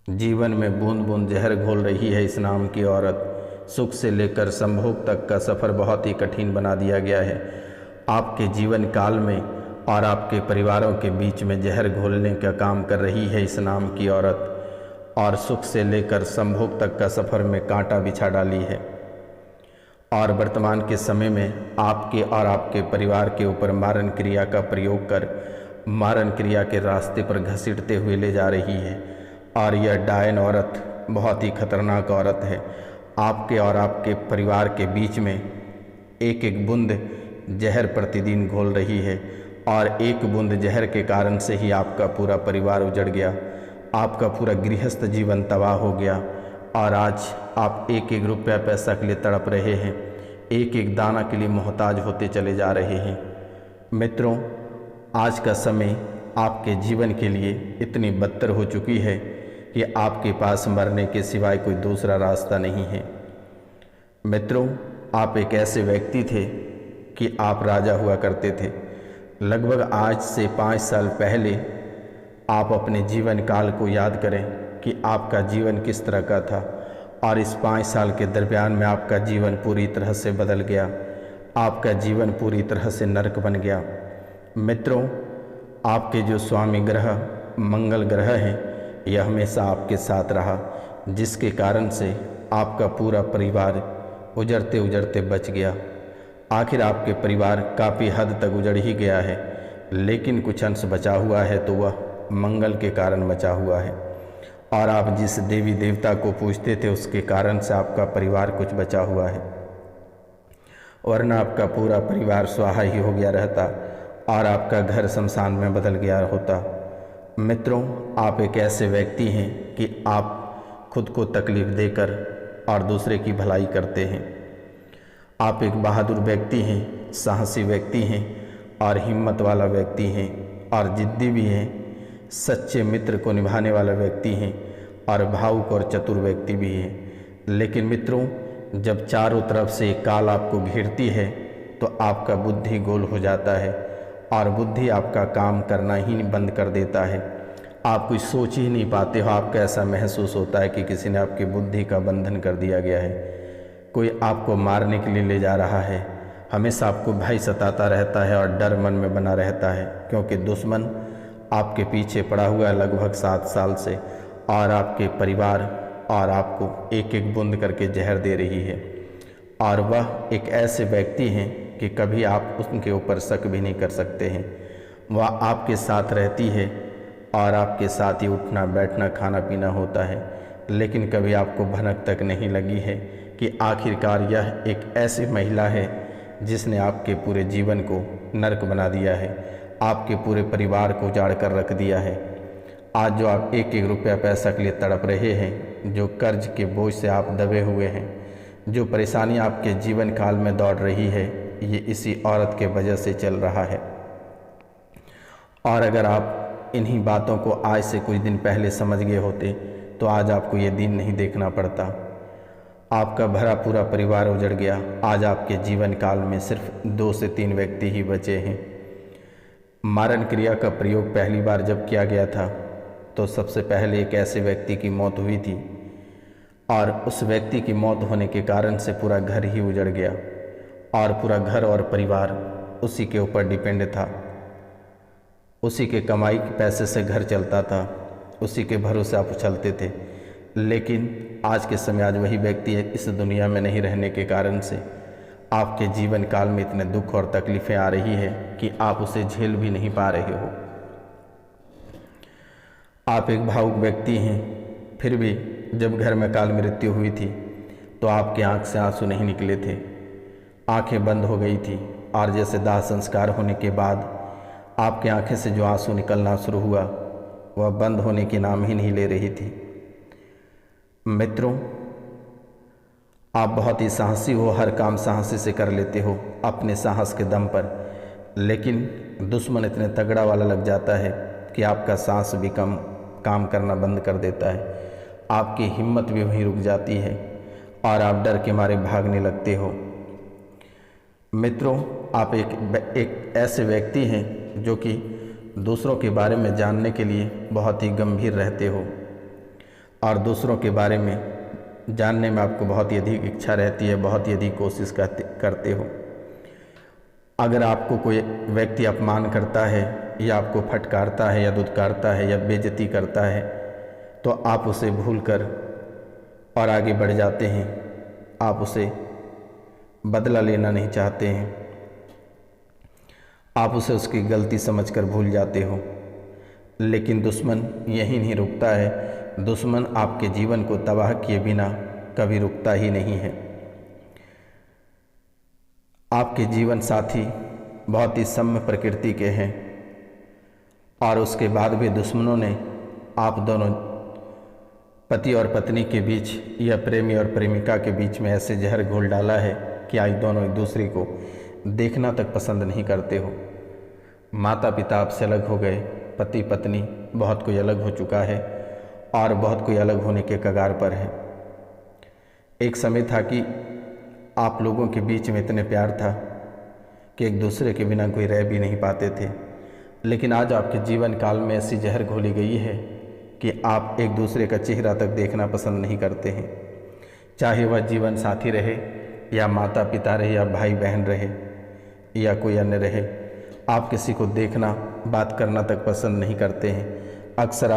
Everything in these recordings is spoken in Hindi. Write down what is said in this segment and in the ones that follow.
जीवन में बूंद बूंद जहर घोल रही है इस नाम की औरत। सुख से लेकर संभोग तक का सफ़र बहुत ही कठिन बना दिया गया है। आपके जीवन काल में और आपके परिवारों के बीच में जहर घोलने का काम कर रही है इस नाम की औरत, और सुख से लेकर संभोग तक का सफ़र में कांटा बिछा डाली है। और वर्तमान के समय में आपके और आपके परिवार के ऊपर मारन क्रिया का प्रयोग कर मारन क्रिया के रास्ते पर घसीटते हुए ले जा रही है। और यह डायन औरत बहुत ही खतरनाक औरत है। आपके और आपके परिवार के बीच में एक एक बूंद जहर प्रतिदिन घोल रही है, और एक बूंद जहर के कारण से ही आपका पूरा परिवार उजड़ गया, आपका पूरा गृहस्थ जीवन तबाह हो गया। और आज आप एक एक रुपया पैसा के लिए तड़प रहे हैं, एक एक दाना के लिए मोहताज होते चले जा रहे हैं। मित्रों, आज का समय आपके जीवन के लिए इतनी बदतर हो चुकी है कि आपके पास मरने के सिवाय कोई दूसरा रास्ता नहीं है। मित्रों, आप एक ऐसे व्यक्ति थे कि आप राजा हुआ करते थे। लगभग आज से 5 साल पहले आप अपने जीवन काल को याद करें कि आपका जीवन किस तरह का था, और इस 5 साल के दरमियान में आपका जीवन पूरी तरह से बदल गया, आपका जीवन पूरी तरह से नरक बन गया। मित्रों, आपके जो स्वामी ग्रह मंगल ग्रह हैं, यह हमेशा आपके साथ रहा, जिसके कारण से आपका पूरा परिवार उजड़ते उजड़ते बच गया। आखिर आपके परिवार काफ़ी हद तक उजड़ ही गया है, लेकिन कुछ अंश बचा हुआ है तो वह मंगल के कारण बचा हुआ है। और आप जिस देवी देवता को पूजते थे उसके कारण से आपका परिवार कुछ बचा हुआ है, वरना आपका पूरा परिवार स्वाहा ही हो गया रहता और आपका घर शमशान में बदल गया होता। मित्रों, आप एक ऐसे व्यक्ति हैं कि आप खुद को तकलीफ़ देकर और दूसरे की भलाई करते हैं। आप एक बहादुर व्यक्ति हैं, साहसी व्यक्ति हैं और हिम्मत वाला व्यक्ति हैं, और जिद्दी भी हैं, सच्चे मित्र को निभाने वाला व्यक्ति हैं और भावुक और चतुर व्यक्ति भी हैं। लेकिन मित्रों, जब चारों तरफ से काल आपको घेरती है तो आपका बुद्धि गोल हो जाता है, और बुद्धि आपका काम करना ही बंद कर देता है। आप कुछ सोच ही नहीं पाते हो। आपको ऐसा महसूस होता है कि किसी ने आपकी बुद्धि का बंधन कर दिया गया है, कोई आपको मारने के लिए ले जा रहा है। हमेशा आपको भय सताता रहता है और डर मन में बना रहता है, क्योंकि दुश्मन आपके पीछे पड़ा हुआ है लगभग 7 साल से, और आपके परिवार और आपको एक एक बूंद करके जहर दे रही है। और वह एक ऐसे व्यक्ति हैं कि कभी आप उनके ऊपर शक भी नहीं कर सकते हैं। वह आपके साथ रहती है और आपके साथ ही उठना बैठना खाना पीना होता है, लेकिन कभी आपको भनक तक नहीं लगी है कि आखिरकार यह एक ऐसी महिला है जिसने आपके पूरे जीवन को नरक बना दिया है, आपके पूरे परिवार को उजाड़ कर रख दिया है। आज जो आप एक एक रुपया पैसा के लिए तड़प रहे हैं, जो कर्ज के बोझ से आप दबे हुए हैं, जो परेशानी आपके जीवन काल में दौड़ रही है, ये इसी औरत के वजह से चल रहा है। और अगर आप इन्हीं बातों को आज से कुछ दिन पहले समझ गए होते तो आज आपको ये दिन नहीं देखना पड़ता। आपका भरा पूरा परिवार उजड़ गया। आज आपके जीवन काल में सिर्फ 2 से 3 व्यक्ति ही बचे हैं। मारन क्रिया का प्रयोग पहली बार जब किया गया था तो सबसे पहले एक ऐसे व्यक्ति की मौत हुई थी, और उस व्यक्ति की मौत होने के कारण से पूरा घर ही उजड़ गया, और पूरा घर और परिवार उसी के ऊपर डिपेंड था। उसी के कमाई के पैसे से घर चलता था, उसी के भरोसे आप उछलते थे। लेकिन आज के समय आज वही व्यक्ति इस दुनिया में नहीं रहने के कारण से आपके जीवन काल में इतने दुख और तकलीफ़ें आ रही है कि आप उसे झेल भी नहीं पा रहे हो। आप एक भावुक व्यक्ति हैं, फिर भी जब घर में काल मृत्यु हुई थी तो आपके आंख से आंसू नहीं निकले थे, आंखें बंद हो गई थी, और जैसे दाह संस्कार होने के बाद आपकी आंखें से जो आंसू निकलना शुरू हुआ वह बंद होने की नाम ही नहीं ले रही थी। मित्रों, आप बहुत ही साहसी हो, हर काम साहसी से कर लेते हो अपने साहस के दम पर, लेकिन दुश्मन इतने तगड़ा वाला लग जाता है कि आपका सांस भी काम करना बंद कर देता है, आपकी हिम्मत भी वहीं रुक जाती है और आप डर के मारे भागने लगते हो। मित्रों, आप एक ऐसे व्यक्ति हैं जो कि दूसरों के बारे में जानने के लिए बहुत ही गंभीर रहते हो, और दूसरों के बारे में जानने में आपको बहुत ही अधिक इच्छा रहती है, बहुत ही अधिक कोशिश करते हो। अगर आपको कोई व्यक्ति अपमान करता है या आपको फटकारता है या दुत्कारता है या बेइज्जती करता है तो आप उसे भूलकर और आगे बढ़ जाते हैं। आप उसे बदला लेना नहीं चाहते हैं, आप उसे उसकी गलती समझकर भूल जाते हो। लेकिन दुश्मन यही नहीं रुकता है, दुश्मन आपके जीवन को तबाह किए बिना कभी रुकता ही नहीं है। आपके जीवन साथी बहुत ही सौम्य प्रकृति के हैं और उसके बाद भी दुश्मनों ने आप दोनों पति और पत्नी के बीच या प्रेमी और प्रेमिका के बीच में ऐसे जहर घोल डाला है कि आज दोनों एक दूसरे को देखना तक पसंद नहीं करते हो। माता पिता आपसे अलग हो गए, पति पत्नी बहुत कोई अलग हो चुका है और बहुत कोई अलग होने के कगार पर है। एक समय था कि आप लोगों के बीच में इतने प्यार था कि एक दूसरे के बिना कोई रह भी नहीं पाते थे, लेकिन आज आपके जीवन काल में ऐसी जहर घोली गई है कि आप एक दूसरे का चेहरा तक देखना पसंद नहीं करते हैं। चाहे वह जीवन साथी रहे या माता पिता रहे या भाई बहन रहे या कोई अन्य रहे, आप किसी को देखना बात करना तक पसंद नहीं करते हैं। अक्सर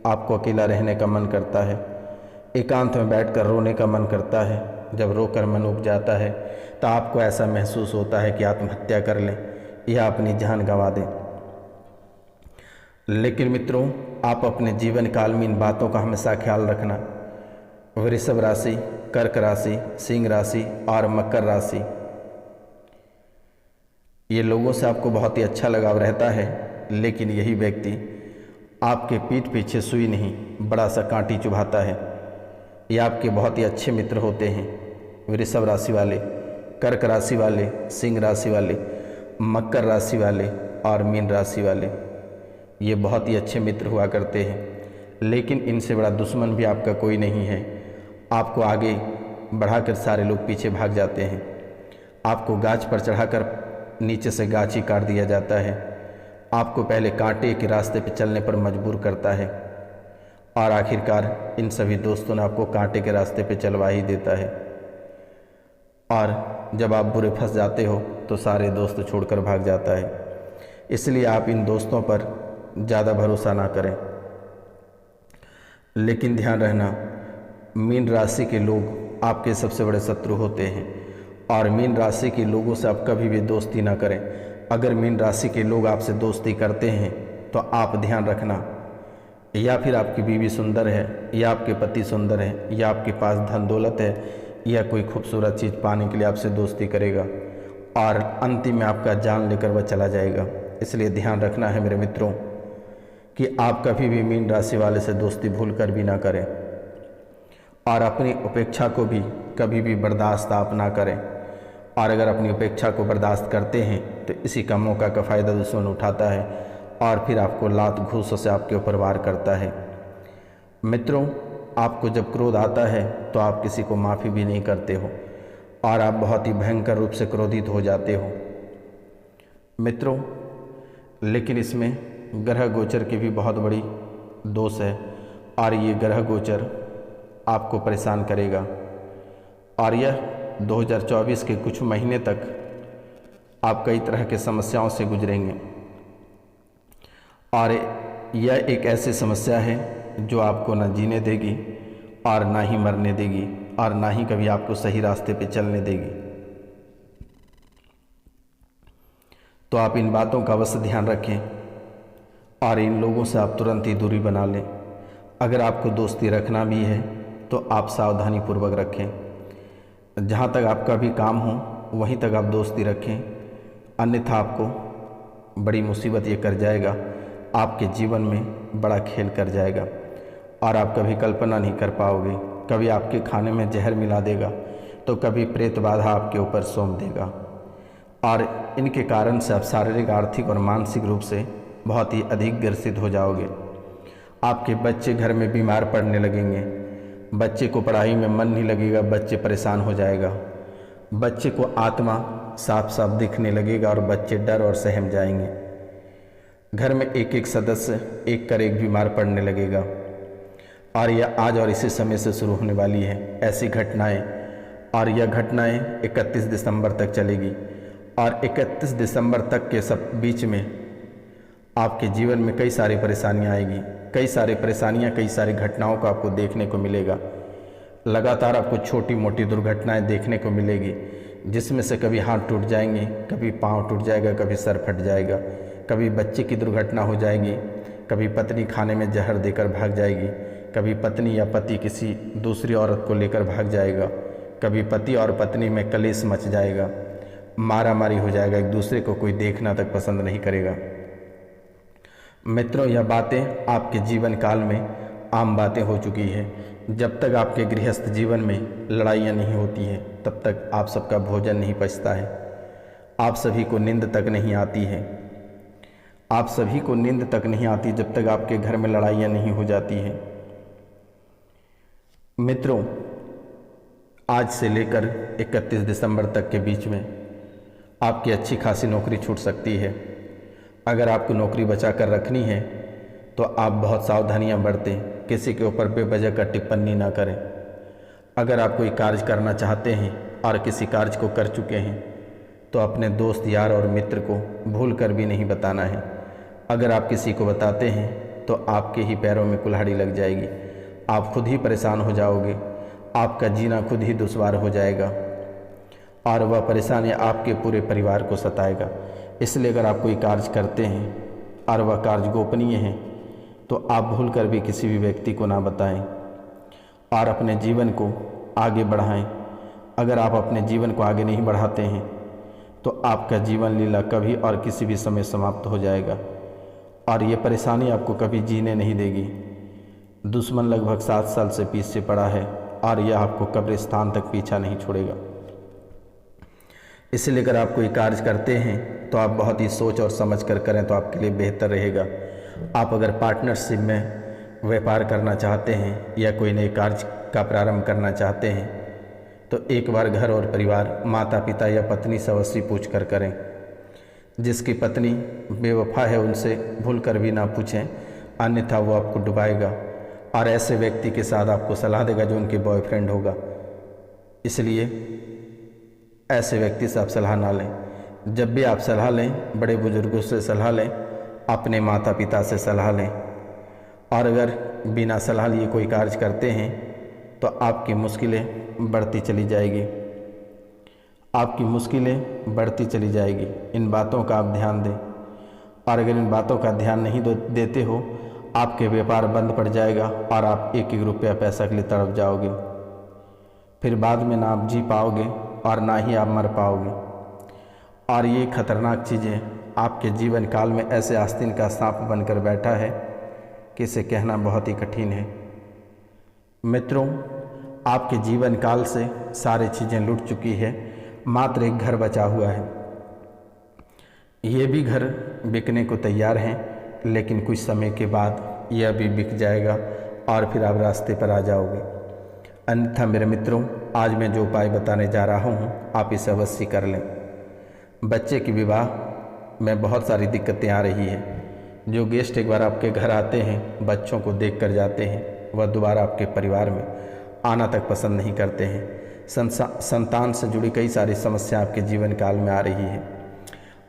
आपको अकेला रहने का मन करता है, एकांत में बैठकर रोने का मन करता है। जब रोकर मन उब जाता है तो आपको ऐसा महसूस होता है कि आत्महत्या कर लें या अपनी जान गंवा दें। लेकिन मित्रों, आप अपने जीवन काल में इन बातों का हमेशा ख्याल रखना। वृषभ राशि, कर्क राशि, सिंह राशि और मकर राशि, ये लोगों से आपको बहुत ही अच्छा लगाव रहता है, लेकिन यही व्यक्ति आपके पीठ पीछे सुई नहीं बड़ा सा कांटी चुभाता है। ये आपके बहुत ही अच्छे मित्र होते हैं। वृषभ राशि वाले, कर्क राशि वाले, सिंह राशि वाले, मकर राशि वाले और मीन राशि वाले, ये बहुत ही अच्छे मित्र हुआ करते हैं। लेकिन इनसे बड़ा दुश्मन भी आपका कोई नहीं है। आपको आगे बढ़ाकर सारे लोग पीछे भाग जाते हैं। आपको गाछ पर चढ़ाकर नीचे से गाछ ही काट दिया जाता है। आपको पहले कांटे के रास्ते पर चलने पर मजबूर करता है और आखिरकार इन सभी दोस्तों ने आपको कांटे के रास्ते पे चलवा ही देता है। और जब आप बुरे फंस जाते हो तो सारे दोस्त छोड़कर भाग जाता है। इसलिए आप इन दोस्तों पर ज़्यादा भरोसा ना करें। लेकिन ध्यान रहना, मीन राशि के लोग आपके सबसे बड़े शत्रु होते हैं और मीन राशि के लोगों से आप कभी भी दोस्ती ना करें। अगर मीन राशि के लोग आपसे दोस्ती करते हैं तो आप ध्यान रखना, या फिर आपकी बीवी सुंदर है या आपके पति सुंदर है या आपके पास धन दौलत है या कोई खूबसूरत चीज़ पाने के लिए आपसे दोस्ती करेगा और अंतिम में आपका जान लेकर वह चला जाएगा। इसलिए ध्यान रखना है मेरे मित्रों कि आप कभी भी मीन राशि वाले से दोस्ती भूल कर भी ना करें और अपनी उपेक्षा को भी कभी भी बर्दाश्त आप ना करें। और अगर अपनी उपेक्षा को बर्दाश्त करते हैं तो इसी का मौका का फ़ायदा दुश्मन उठाता है और फिर आपको लात घूसों से आपके ऊपर वार करता है। मित्रों, आपको जब क्रोध आता है तो आप किसी को माफ़ी भी नहीं करते हो और आप बहुत ही भयंकर रूप से क्रोधित हो जाते हो। मित्रों, लेकिन इसमें ग्रह गोचर की भी बहुत बड़ी दोष है और ये ग्रह गोचर आपको परेशान करेगा और यह 2024 के कुछ महीने तक आप कई तरह के समस्याओं से गुजरेंगे। और यह एक ऐसी समस्या है जो आपको ना जीने देगी और ना ही मरने देगी और ना ही कभी आपको सही रास्ते पे चलने देगी। तो आप इन बातों का अवश्य ध्यान रखें और इन लोगों से आप तुरंत ही दूरी बना लें। अगर आपको दोस्ती रखना भी है तो आप सावधानी पूर्वक रखें। जहाँ तक आपका भी काम हो वहीं तक आप दोस्ती रखें, अन्यथा आपको बड़ी मुसीबत ये कर जाएगा, आपके जीवन में बड़ा खेल कर जाएगा और आप कभी कल्पना नहीं कर पाओगे। कभी आपके खाने में जहर मिला देगा तो कभी प्रेत बाधा आपके ऊपर सौंप देगा और इनके कारण से आप शारीरिक, आर्थिक और मानसिक रूप से बहुत ही अधिक ग्रसित हो जाओगे। आपके बच्चे घर में बीमार पड़ने लगेंगे, बच्चे को पढ़ाई में मन नहीं लगेगा, बच्चे परेशान हो जाएगा, बच्चे को आत्मा साफ साफ दिखने लगेगा और बच्चे डर और सहम जाएंगे। घर में एक एक सदस्य एक कर एक बीमार पड़ने लगेगा। और यह आज और इसी समय से शुरू होने वाली है ऐसी घटनाएं, और यह घटनाएं 31 दिसंबर तक चलेगी। और 31 दिसंबर तक के सब बीच में आपके जीवन में कई सारी परेशानियां आएगी, कई सारी परेशानियां, कई सारी घटनाओं को आपको देखने को मिलेगा। लगातार आपको छोटी मोटी दुर्घटनाएं देखने को मिलेगी, जिसमें से कभी हाथ टूट जाएंगे, कभी पाँव टूट जाएगा, कभी सर फट जाएगा, कभी बच्चे की दुर्घटना हो जाएगी, कभी पत्नी खाने में जहर देकर भाग जाएगी, कभी पत्नी या पति किसी दूसरी औरत को लेकर भाग जाएगा, कभी पति और पत्नी में कलेश मच जाएगा, मारा मारी हो जाएगा, एक दूसरे को कोई देखना तक पसंद नहीं करेगा। मित्रों, यह बातें आपके जीवन काल में आम बातें हो चुकी है। जब तक आपके गृहस्थ जीवन में लड़ाइयाँ नहीं होती हैं, तब तक आप सबका भोजन नहीं पचता है, आप सभी को नींद तक नहीं आती है, आप सभी को नींद तक नहीं आती जब तक आपके घर में लड़ाइयाँ नहीं हो जाती हैं। मित्रों, आज से लेकर 31 दिसंबर तक के बीच में आपकी अच्छी खासी नौकरी छूट सकती है। अगर आपको नौकरी बचा कर रखनी है तो आप बहुत सावधानियां बरतें, किसी के ऊपर बेवजह का टिप्पणी ना करें। अगर आप कोई कार्य करना चाहते हैं और किसी कार्य को कर चुके हैं तो अपने दोस्त, यार और मित्र को भूल कर भी नहीं बताना है। अगर आप किसी को बताते हैं तो आपके ही पैरों में कुल्हाड़ी लग जाएगी, आप खुद ही परेशान हो जाओगे, आपका जीना खुद ही दुश्वार हो जाएगा और वह परेशानी आपके पूरे परिवार को सताएगा। इसलिए अगर आप कोई कार्य करते हैं और वह कार्य गोपनीय है तो आप भूल कर भी किसी भी व्यक्ति को ना बताएं और अपने जीवन को आगे बढ़ाएं। अगर आप अपने जीवन को आगे नहीं बढ़ाते हैं तो आपका जीवन लीला कभी और किसी भी समय समाप्त हो जाएगा और ये परेशानी आपको कभी जीने नहीं देगी। दुश्मन लगभग 7 साल से पीछे पड़ा है और यह आपको कब्रिस्तान तक पीछा नहीं छोड़ेगा। इसलिए अगर आप कोई कार्य करते हैं तो आप बहुत ही सोच और समझ कर करें तो आपके लिए बेहतर रहेगा। आप अगर पार्टनरशिप में व्यापार करना चाहते हैं या कोई नए कार्य का प्रारंभ करना चाहते हैं तो एक बार घर और परिवार, माता पिता या पत्नी से अवश्य पूछ कर करें। जिसकी पत्नी बेवफा है उनसे भूल कर भी ना पूछें, अन्यथा वो आपको डुबाएगा और ऐसे व्यक्ति के साथ आपको सलाह देगा जो उनके बॉयफ्रेंड होगा। इसलिए ऐसे व्यक्ति से आप सलाह ना लें। जब भी आप सलाह लें, बड़े बुजुर्गों से सलाह लें, अपने माता पिता से सलाह लें। और अगर बिना सलाह लिए कोई कार्य करते हैं तो आपकी मुश्किलें बढ़ती चली जाएगी, आपकी मुश्किलें बढ़ती चली जाएगी। इन बातों का आप ध्यान दें और अगर इन बातों का ध्यान नहीं देते हो, आपके व्यापार बंद पड़ जाएगा और आप एक एक रुपया पैसा के लिए तड़प जाओगे। फिर बाद में ना आप जी पाओगे और ना ही आप मर पाओगे। और ये खतरनाक चीज़ें आपके जीवन काल में ऐसे आस्तीन का सांप बनकर बैठा है कि इसे कहना बहुत ही कठिन है। मित्रों, आपके जीवन काल से सारी चीज़ें लुट चुकी है, मात्र एक घर बचा हुआ है। ये भी घर बिकने को तैयार हैं, लेकिन कुछ समय के बाद यह भी बिक जाएगा और फिर आप रास्ते पर आ जाओगे। अन्यथा मेरे मित्रों, आज मैं जो उपाय बताने जा रहा हूँ आप इसे अवश्य कर लें। बच्चे की विवाह में बहुत सारी दिक्कतें आ रही हैं। जो गेस्ट एक बार आपके घर आते हैं, बच्चों को देख कर जाते हैं, वह दोबारा आपके परिवार में आना तक पसंद नहीं करते हैं। संतान से जुड़ी कई सारी समस्या आपके जीवन काल में आ रही है।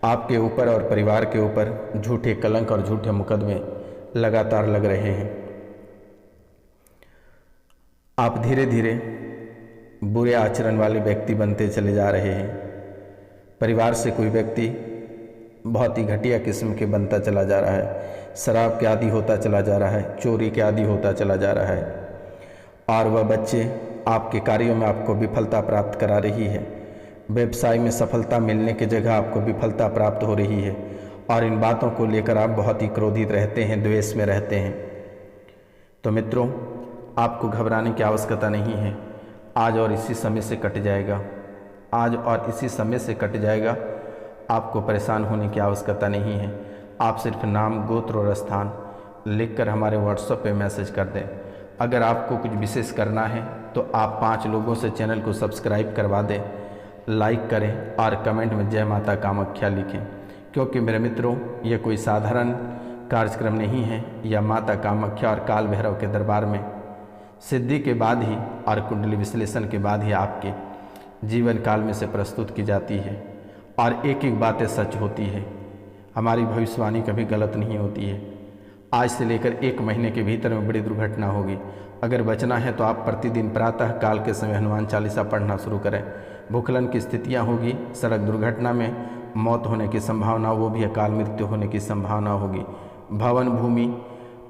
आपके ऊपर और परिवार के ऊपर झूठे कलंक और झूठे मुकदमे लगातार लग रहे हैं। आप धीरे धीरे बुरे आचरण वाले व्यक्ति बनते चले जा रहे हैं। परिवार से कोई व्यक्ति बहुत ही घटिया किस्म के बनता चला जा रहा है, शराब के आदी होता चला जा रहा है, चोरी के आदी होता चला जा रहा है और वह बच्चे आपके कार्यों में आपको विफलता प्राप्त करा रही है। व्यवसाय में सफलता मिलने की जगह आपको विफलता प्राप्त हो रही है और इन बातों को लेकर आप बहुत ही क्रोधित रहते हैं, द्वेष में रहते हैं। तो मित्रों, आपको घबराने की आवश्यकता नहीं है। आज और इसी समय से कट जाएगा, आज और इसी समय से कट जाएगा। आपको परेशान होने की आवश्यकता नहीं है। आप सिर्फ नाम, गोत्र और स्थान लिखकर हमारे व्हाट्सएप पे मैसेज कर दें। अगर आपको कुछ विशेष करना है तो आप 5 लोगों से चैनल को सब्सक्राइब करवा दें, लाइक करें और कमेंट में जय माता कामाख्या लिखें, क्योंकि मेरे मित्रों, ये कोई साधारण कार्यक्रम नहीं है। यह माता कामाख्या और काल भैरव के दरबार में सिद्धि के बाद ही और कुंडली विश्लेषण के बाद ही आपके जीवन काल में से प्रस्तुत की जाती है और एक एक बातें सच होती है। हमारी भविष्यवाणी कभी गलत नहीं होती है। आज से लेकर 1 महीने के भीतर में बड़ी दुर्घटना होगी। अगर बचना है तो आप प्रतिदिन प्रातः काल के समय हनुमान चालीसा पढ़ना शुरू करें। भूखलन की स्थितियां होगी, सड़क दुर्घटना में मौत होने की संभावना, वो भी अकाल मृत्यु होने की संभावना होगी। भवन, भूमि,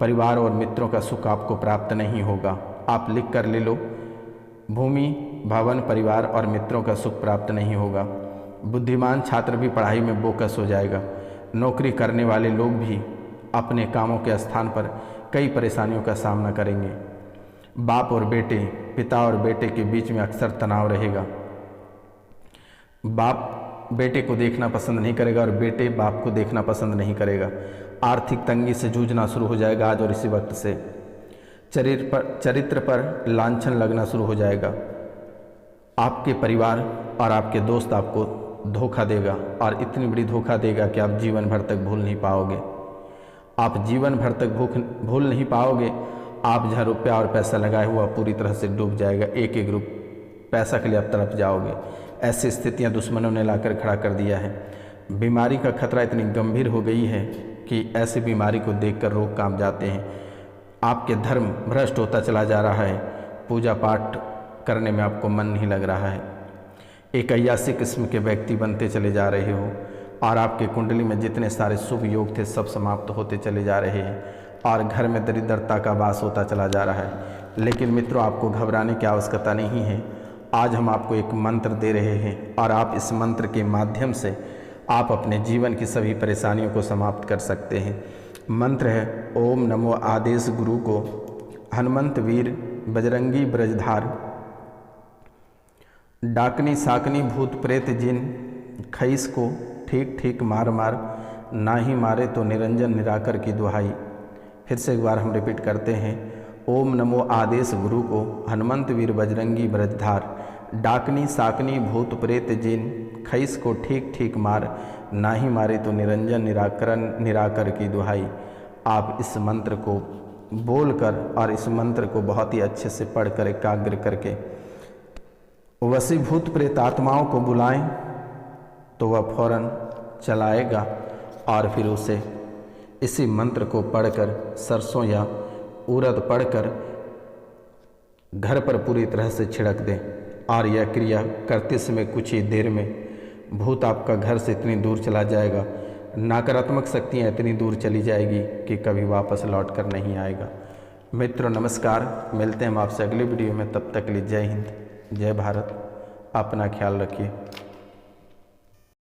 परिवार और मित्रों का सुख आपको प्राप्त नहीं होगा। आप लिख कर ले लो, भूमि, भवन, परिवार और मित्रों का सुख प्राप्त नहीं होगा। बुद्धिमान छात्र भी पढ़ाई में बोकस हो जाएगा। नौकरी करने वाले लोग भी अपने कामों के स्थान पर कई परेशानियों का सामना करेंगे। बाप और बेटे, पिता और बेटे के बीच में अक्सर तनाव रहेगा। बाप बेटे को देखना पसंद नहीं करेगा और बेटे बाप को देखना पसंद नहीं करेगा। आर्थिक तंगी से जूझना शुरू हो जाएगा आज और इसी वक्त से। चरित्र पर लांछन लगना शुरू हो जाएगा। आपके परिवार और आपके दोस्त आपको धोखा देगा और इतनी बड़ी धोखा देगा कि आप जीवन भर तक भूल नहीं पाओगे। आप जीवन भर तक भूल नहीं पाओगे। आप जहाँ रुपया और पैसा लगाए हुआ पूरी तरह से डूब जाएगा। एक एक पैसा के लिए आप तड़प जाओगे। ऐसी स्थितियां दुश्मनों ने लाकर खड़ा कर दिया है। बीमारी का खतरा इतनी गंभीर हो गई है कि ऐसी बीमारी को देखकर लोग कांप जाते हैं। आपके धर्म भ्रष्ट होता चला जा रहा है। पूजा पाठ करने में आपको मन नहीं लग रहा है। एक अय्यासी किस्म के व्यक्ति बनते चले जा रहे हो और आपके कुंडली में जितने सारे शुभ योग थे सब समाप्त होते चले जा रहे हैं और घर में दरिद्रता का वास होता चला जा रहा है। लेकिन मित्रों, आपको घबराने की आवश्यकता नहीं है। आज हम आपको एक मंत्र दे रहे हैं और आप इस मंत्र के माध्यम से आप अपने जीवन की सभी परेशानियों को समाप्त कर सकते हैं। मंत्र है ओम नमो आदेश गुरु को हनुमंत वीर बजरंगी ब्रजधार डाकनी साकनी भूत प्रेत जिन खईस को ठीक ठीक मार मार ना ही मारे तो निरंजन निराकर की दुहाई। फिर से एक बार हम रिपीट करते हैं। ओम नमो आदेश गुरु को हनुमंत वीर बजरंगी ब्रजधार डाकनी साकनी भूत प्रेत जिन खईस को ठीक ठीक मार ना ही मारे तो निरंजन निराकर की दुहाई। आप इस मंत्र को बोलकर और इस मंत्र को बहुत ही अच्छे से पढ़कर एकाग्र करके वशीभूत प्रेत आत्माओं को बुलाएं तो वह फौरन चलाएगा और फिर उसे इसी मंत्र को पढ़कर सरसों या उड़द पढ़कर घर पर पूरी तरह से छिड़क दें और यह क्रिया करते समय कुछ ही देर में भूत आपका घर से इतनी दूर चला जाएगा, नकारात्मक शक्तियाँ इतनी दूर चली जाएगी कि कभी वापस लौट कर नहीं आएगा। मित्रों नमस्कार, मिलते हैं हम आपसे अगली वीडियो में। तब तक के लिए जय हिंद, जय भारत। अपना ख्याल रखिए।